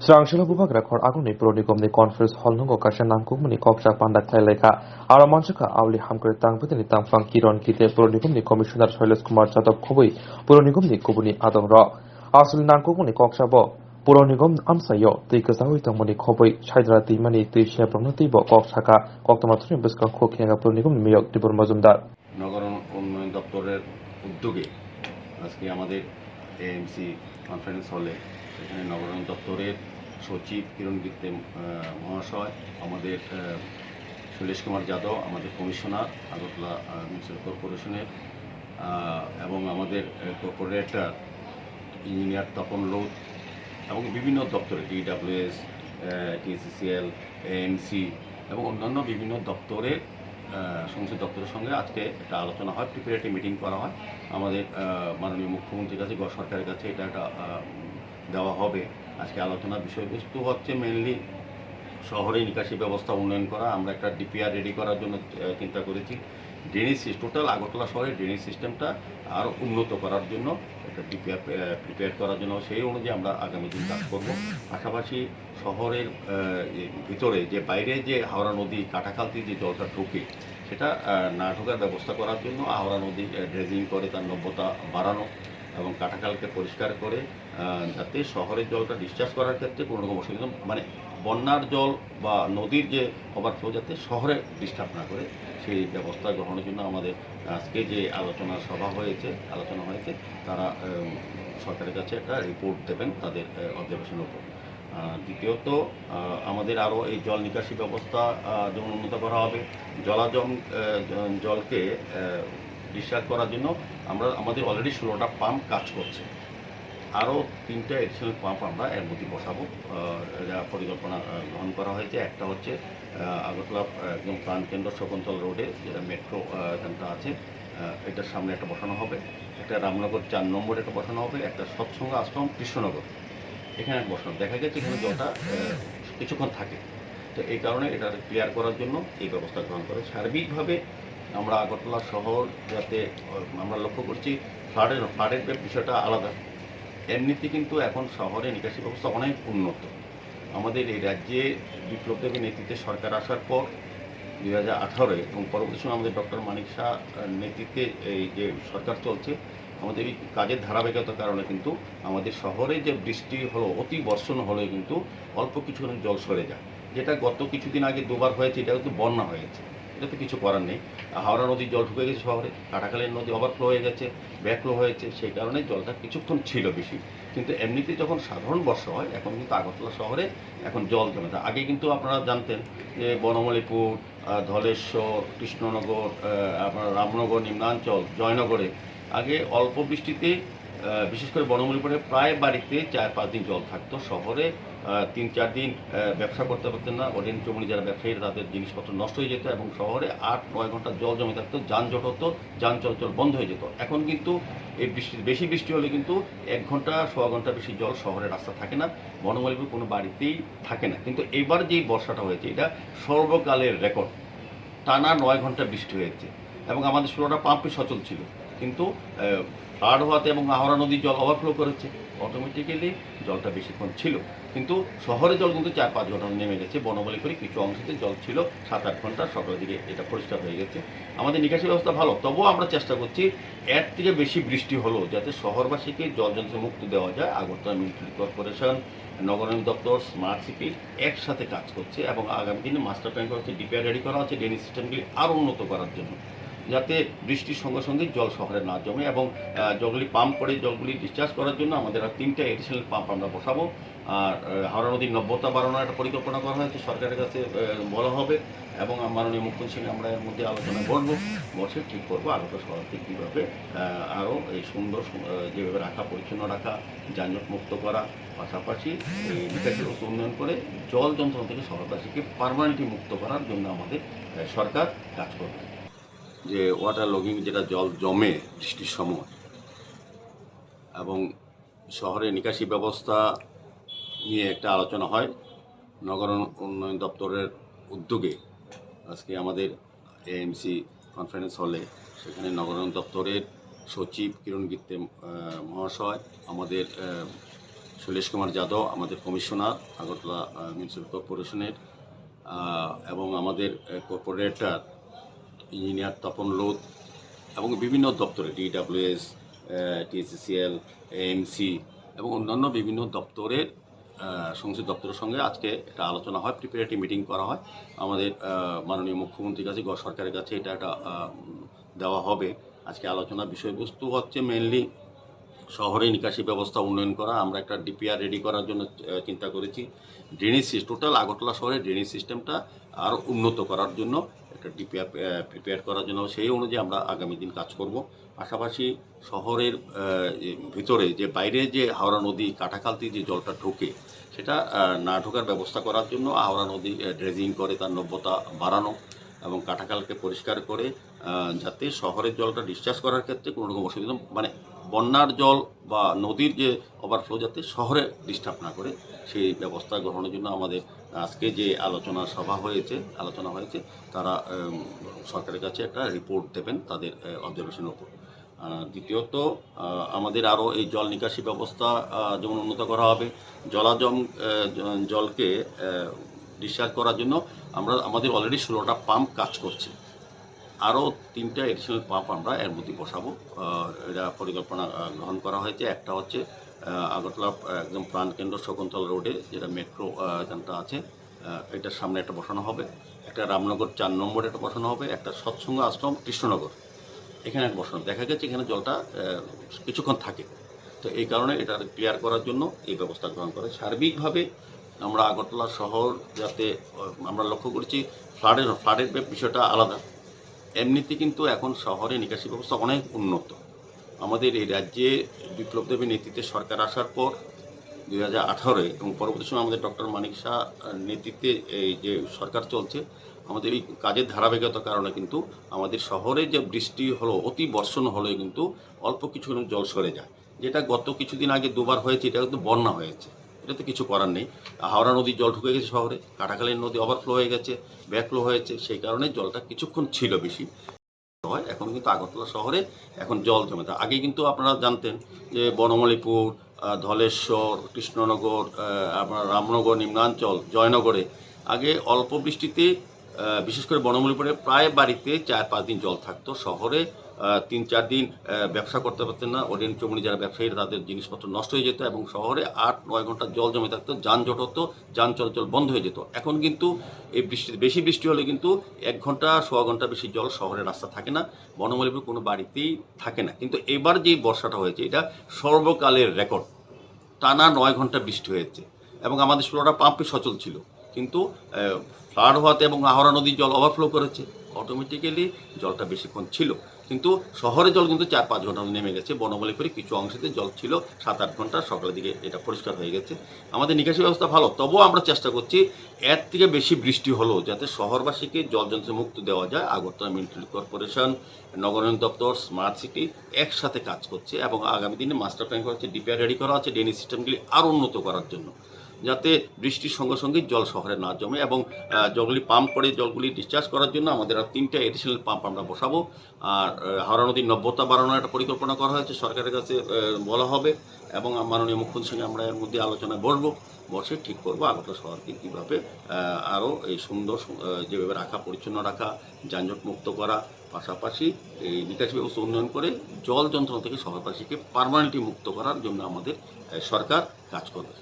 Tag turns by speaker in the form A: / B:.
A: Swrangchati bubak record aguni pronikom ni conference hall nungo kasha Nangkukma ni Kokchapjakkha lekha aro manchaka awli hamkore tangpete ni tangfang kiron kite pronikom ni commissioner Kumar Chadok khobui pronikom ni kubuni adong ro asuli Nangkukma ni Kokchapjakkha pronikom Amchaio tikasawi tangmani khobui chaidra timani tisha promnati bo Kokchapjakkha koktomathri biska khokhenga pronikom ni meyok tibur mazumdar
B: নগর উন্নয়ন দপ্তরের উদ্যোগে আজকে আমাদের AMC conference হলে এখানে নগর উন্নয়ন দপ্তরের সচিব কিরণ গীতে মহাশয়, আমাদের শৈলেশ কুমার যাদব, আমাদের কমিশনার আগরতলা মিউনিসিপাল কর্পোরেশনের এবং আমাদের কর্পোরেটর ইঞ্জিনিয়ার তপন লোধ এবং বিভিন্ন দপ্তরে DWS, TCCL, এএমসি এবং অন্যান্য বিভিন্ন দপ্তরের সংসদ দপ্তরের সঙ্গে আজকে একটা আলোচনা হয়, প্রিপারেটরি মিটিং করা হয়। আমাদের মাননীয় মুখ্যমন্ত্রীর কাছে, সরকারের কাছে এটা একটা দেওয়া হবে। আজকে আলোচনার বিষয়বস্তু হচ্ছে মেনলি শহরে নিকাশি ব্যবস্থা উন্নয়ন করা। আমরা একটা ডিপিআর রেডি করার জন্য চিন্তা করেছি। ড্রেনেজ টোটাল আগরতলা শহরের ড্রেনেজ সিস্টেমটা আরও উন্নত করার জন্য একটা ডিপিআর প্রিপেয়ার করার জন্য সেই অনুযায়ী আমরা আগামী দিন কাজ করব। পাশাপাশি শহরের ভিতরে যে বাইরে যে হাওড়া নদী কাটাখাল দিয়ে যে জলটা ঢোকে সেটা না ঢোকার ব্যবস্থা করার জন্য হাওড়া নদী ড্রেজিং করে তার নব্যতা বাড়ানো এবং কাটাখালকে পরিষ্কার করে যাতে শহরের জলটা ডিসচার্জ করার ক্ষেত্রে কোনো রকম অসুবিধা, মানে বন্যার জল বা নদীর যে ওভারফ্লো যাতে শহরে ডিস্টার্ব না করে সেই ব্যবস্থা গ্রহণের জন্য আমাদের আজকে যে আলোচনা হয়েছে তারা সরকারের কাছে একটা রিপোর্ট দেবেন তাদের অবজারভেশনের উপর। দ্বিতীয়ত আমাদের আরও এই জল নিকাশি ব্যবস্থা যেমন উন্নত করা হবে, জলকে ডিসচার্জ করার জন্য আমাদের অলরেডি 16টা পাম্প কাজ করছে। আরও 3টা এডিশনাল পাম্প আমরা এর মধ্যে বসাবো, যা পরিকল্পনা গ্রহণ করা হয়েছে। একটা হচ্ছে আগরতলা একদম প্রাণকেন্দ্র শকুন্তল রোডে যেটা মেট্রো এখানটা আছে, এটার সামনে একটা বসানো হবে। একটা রামনগর 4 নম্বরে একটা বসানো হবে। একটা সৎসঙ্গ আশ্রম কৃষ্ণনগর এখানে বসানো। দেখা গেছে এখানে জলটা কিছুক্ষণ থাকে, তো এই কারণে এটা ক্লিয়ার করার জন্য এই ব্যবস্থা গ্রহণ করে। সার্বিকভাবে আমরা আগরতলা শহর যাতে আমরা লক্ষ্য করছি ফ্লাডের বিষয়টা আলাদা। এমনিতে কিন্তু এখন শহরে নিকাশি ব্যবস্থা অনেক উন্নত। আমাদের এই রাজ্যে বিপ্লবদেবী নেতৃত্বে সরকার আসার পর 2018 এবং পরবর্তী সময় আমাদের ডক্টর মানিক শাহ নেতৃত্বে এই যে সরকার চলছে, আমাদের এই কাজের ধারাবাহিকতার কারণে কিন্তু আমাদের শহরে যে বৃষ্টি হলো, অতি বর্ষণ হলে কিন্তু অল্প কিছুক্ষণ জল সরে যায়। যেটা গত কিছুদিন আগে 2বার হয়েছে, এটা কিন্তু বন্যা হয়েছে, এটা তো কিছু করার নেই। হাওড়া নদীর জল ঢুকে গেছে শহরে, কাটাখালের নদী ওভারফ্লো হয়ে গেছে, ব্যাকফ্লো হয়েছে, সেই কারণে জলটা কিছুক্ষণ ছিল বেশি। কিন্তু এমনিতে যখন সাধারণ বর্ষা হয় এখন কিন্তু আগরতলা শহরে এখন জল জমে যায়। আগে কিন্তু আপনারা জানতেন যে বনমালীপুর, ধলেশ্বর, কৃষ্ণনগর, আপনার রামনগর, নিম্নাঞ্চল, জয়নগরে আগে অল্প বৃষ্টিতে বিশেষ করে বনমালীপুরে প্রায় বাড়িতে 4-5 দিন জল থাকতো। শহরে 3-4 দিন ব্যবসা করতে পারতেন না, ওডেন চমনি যারা ব্যবসায়ীরা তাদের জিনিসপত্র নষ্ট হয়ে যেত এবং শহরে 8-9 ঘন্টা জল জমে থাকতো, যানজট হতো, যান চলাচল বন্ধ হয়ে যেত। এখন কিন্তু এই বেশি বৃষ্টি হলে কিন্তু 1 ঘন্টা 1.25 ঘন্টা বেশি জল শহরের রাস্তা থাকে না, বনমালীপুর কোনো বাড়িতেই থাকে না। কিন্তু এবার যেই বর্ষাটা হয়েছে এটা সর্বকালের রেকর্ড, টানা 9 ঘন্টা বৃষ্টি হয়েছে এবং আমাদের 16টা পাম্পই সচল ছিল। কিন্তু ফ্লাড হওয়াতে এবং হাওড়া নদীর জল ওভারফ্লো করেছে, অটোমেটিক্যালি জলটা বেশিক্ষণ ছিল। কিন্তু শহরে জল কিন্তু 4-5 ঘন্টা নেমে গেছে। বনমালীপুরে কিছু অংশতে জল ছিল 7-8 ঘন্টা, সকালের দিকে এটা পরিষ্কার হয়ে গেছে। আমাদের নিকাশি ব্যবস্থা ভালো, তবুও আমরা চেষ্টা করছি এর থেকে বেশি বৃষ্টি হলেও যাতে শহরবাসীকে জল যন্ত্র মুক্তি দেওয়া যায়। আগরতলা মিউনিসিপাল কর্পোরেশন, নগরায়ণ দপ্তর, স্মার্ট সিটি একসাথে কাজ করছে এবং আগামী দিনে মাস্টার প্ল্যান করা হচ্ছে, ডিপিআর রেডি করা হচ্ছে ড্রেনেজ সিস্টেমগুলি আরও উন্নত করার জন্য, যাতে বৃষ্টির সঙ্গে সঙ্গে জল শহরে না জমে এবং জলগুলি পাম্প করে জলগুলি ডিসচার্জ করার জন্য আমাদের আর 3টা এডিশনাল পাম্প আমরা বসাবো। আর হাওড়া নদীর নব্যতা বাড়ানোর একটা পরিকল্পনা করা হয়েছে, সরকারের কাছে বলা হবে এবং মাননীয় মুখ্যমন্ত্রীর সঙ্গে আমরা এর মধ্যে আলোচনা করবো, বসে ঠিক করবো আগরতলা শহরকে কীভাবে আরও এই সুন্দর যেভাবে রাখা, পরিচ্ছন্ন রাখা, যানজট মুক্ত করা, পাশাপাশি এই নিকাশি ব্যবস্থা উন্নয়ন করে জল যন্ত্রণা থেকে শহরবাসীকে পার্মানেন্টলি মুক্ত করার জন্য আমাদের সরকার কাজ করবে। যে ওয়াটার লগিং, যেটা জল জমে বৃষ্টির সময়, এবং শহরে নিকাশি ব্যবস্থা নিয়ে একটা আলোচনা হয় নগর উন্নয়ন দপ্তরের উদ্যোগে। আজকে আমাদের এএমসি কনফারেন্স হলে সেখানে নগর উন্নয়ন দপ্তরের সচিব কিরণ গীতে মহাশয়, আমাদের শৈলেশ কুমার যাদব আমাদের কমিশনার আগরতলা মিউনিসিপ্যাল কর্পোরেশনের এবং আমাদের কর্পোরেটর ইঞ্জিনিয়ার তপন লোধ এবং বিভিন্ন দপ্তরে DWS, TCCL, AMC এবং অন্যান্য বিভিন্ন দপ্তরের সংশ্লিষ্ট দপ্তরের সঙ্গে আজকে একটা আলোচনা হয়, প্রিপারেটরি মিটিং করা হয়। আমাদের মাননীয় মুখ্যমন্ত্রীর কাছে, সরকারের কাছে এটা একটা দেওয়া হবে। আজকে আলোচনার বিষয়বস্তু হচ্ছে মেনলি শহরে নিকাশি ব্যবস্থা উন্নয়ন করা। আমরা একটা DPR রেডি করার জন্য চিন্তা করেছি। ড্রেনেজ টোটাল আগরতলা শহরের ড্রেনেজ সিস্টেমটা আরও উন্নত করার জন্য একটা DPR প্রিপেয়ার করার জন্য সেই অনুযায়ী আমরা আগামী দিন কাজ করব। পাশাপাশি শহরের ভিতরে যে বাইরে যে হাওড়া নদী কাটাখাল দিয়ে যে জলটা ঢোকে সেটা না ঢোকার ব্যবস্থা করার জন্য হাওড়া নদী ড্রেজিং করে তার নব্যতা বাড়ানো এবং কাটাখালকে পরিষ্কার করে যাতে শহরের জলটা ডিসচার্জ করার ক্ষেত্রে কোনো রকম অসুবিধা, মানে বন্যার জল বা নদীর যে ওভারফ্লো যাতে শহরে ডিস্টার্ব না করে সেই ব্যবস্থা গ্রহণের জন্য আমাদের আজকে যে আলোচনা হয়েছে তারা সরকারের কাছে একটা রিপোর্ট দেবেন তাদের অবজারভেশনের উপর। দ্বিতীয়ত আমাদের আরও এই জল নিকাশি ব্যবস্থা যেমন উন্নত করা হবে, জলকে ডিসচার্জ করার জন্য আমাদের অলরেডি 16টা পাম্প কাজ করছে। আরও 3টা এডিশনাল পাম্প আমরা এর মধ্যে বসাবো, এটা পরিকল্পনা গ্রহণ করা হয়েছে। একটা হচ্ছে আগরতলা একদম প্রাণকেন্দ্র শকুন্তলা রোডে যেটা মেট্রো এখানটা আছে, এটার সামনে একটা বসানো হবে। একটা রামনগর 4 নম্বরে একটা বসানো হবে। একটা সৎসঙ্গ আশ্রম কৃষ্ণনগর এখানে একটা বসানো। দেখা গেছে এখানে জলটা কিছুক্ষণ থাকে, তো এই কারণে এটা ক্লিয়ার করার জন্য এই ব্যবস্থা গ্রহণ করে। সার্বিকভাবে আমরা আগরতলা শহর যাতে আমরা লক্ষ্য করেছি ফ্লাডের বিষয়টা আলাদা, এমনিতে কিন্তু এখন শহরে নিকাশি ব্যবস্থা অনেক উন্নত। আমাদের এই রাজ্যে বিপ্লব দেবের নেতৃত্বে সরকার আসার পর 2018 এবং পরবর্তী সময় আমাদের ডক্টর মানিক শাহ নেতৃত্বে এই যে সরকার চলছে, আমাদের এই কাজের ধারাবাহিকতার কারণে কিন্তু আমাদের শহরে যে বৃষ্টি হলো, অতি বর্ষণ হলে কিন্তু অল্প কিছু জল সরে যায়। যেটা গত কিছুদিন আগে 2বার হয়েছে, এটা কিন্তু বন্যা হয়েছে, এটা তো কিছু করার নেই। হাওড়া নদীর জল ঢুকে গেছে শহরে, কাটাখালের নদী ওভারফ্লো হয়ে গেছে, ব্যাকফ্লো হয়েছে, সেই কারণে জলটা কিছুক্ষণ ছিল বেশি হয়। এখন কিন্তু আগরতলা শহরে এখন জল জমে থাকে। আগে কিন্তু আপনারা জানতেন যে বনমালীপুর, ধলেশ্বর, কৃষ্ণনগর, আপনার রামনগর, নিম্নাঞ্চল, জয়নগরে আগে অল্প বৃষ্টিতে বিশেষ করে বনমালীপুরে প্রায় বাড়িতে 4-5 দিন জল থাকতো। শহরে 3-4 দিন ব্যবসা করতে পারতেন না, ওডেন চমুনি যারা ব্যবসায়ীরা তাদের জিনিসপত্র নষ্ট হয়ে যেত এবং শহরে 8-9 ঘন্টা জল জমে থাকতো, যানজট হতো, যান চলাচল বন্ধ হয়ে যেত। এখন কিন্তু এই বেশি বৃষ্টি হলে কিন্তু 1 ঘন্টা সোয়া ঘন্টা বেশি জল শহরের রাস্তা থাকে না, বনমালীপুর কোনো বাড়িতেই থাকে না। কিন্তু এবার যে বর্ষাটা হয়েছে এটা সর্বকালের রেকর্ড, টানা 9 ঘন্টা বৃষ্টি হয়েছে এবং আমাদের 16টা পাম্পই সচল ছিল। কিন্তু ফ্লাড হওয়াতে এবং হাওড়া নদীর জল ওভারফ্লো করেছে, অটোমেটিক্যালি জলটা বেশিক্ষণ ছিল। কিন্তু শহরে জল কিন্তু 4-5 ঘন্টা নেমে গেছে। বনমালীপুরে কিছু অংশেতে জল ছিল 7-8 ঘন্টা, সকালের দিকে এটা পরিষ্কার হয়ে গেছে। আমাদের নিকাশি ব্যবস্থা ভালো, তবুও আমরা চেষ্টা করছি এর থেকে বেশি বৃষ্টি হলেও যাতে শহরবাসীকে জল যন্ত্রে মুক্ত দেওয়া যায়। আগরতলা মিউনিসিপ্যাল কর্পোরেশন, নগরায়ণ দপ্তর, স্মার্ট সিটি একসাথে কাজ করছে এবং আগামী দিনে মাস্টার প্ল্যান করা হচ্ছে, DPR রেডি করা হচ্ছে ড্রেনেজ সিস্টেমগুলি আরও উন্নত করার জন্য, যাতে বৃষ্টির সঙ্গে সঙ্গে জল শহরে না জমে এবং জলগুলি পাম্প করে জলগুলি ডিসচার্জ করার জন্য আমাদের আর 3টা এডিশনাল পাম্প আমরা বসাবো। আর হাওড়া নদীর নব্যতা বাড়ানোর একটা পরিকল্পনা করা হয়েছে, সরকারের কাছে বলা হবে এবং মাননীয় মুখ্যমন্ত্রীর সঙ্গে আমরা এর মধ্যে আলোচনায় বসে ঠিক করবো আগরতলা শহরকে কীভাবে আরও এই সুন্দর যেভাবে রাখা, পরিচ্ছন্ন রাখা, যানজট মুক্ত করা, পাশাপাশি এই নিকাশি ব্যবস্থা উন্নয়ন করে জল যন্ত্রণা থেকে শহরবাসীকে পার্মানেন্টলি মুক্ত করার জন্য আমাদের সরকার কাজ করবে।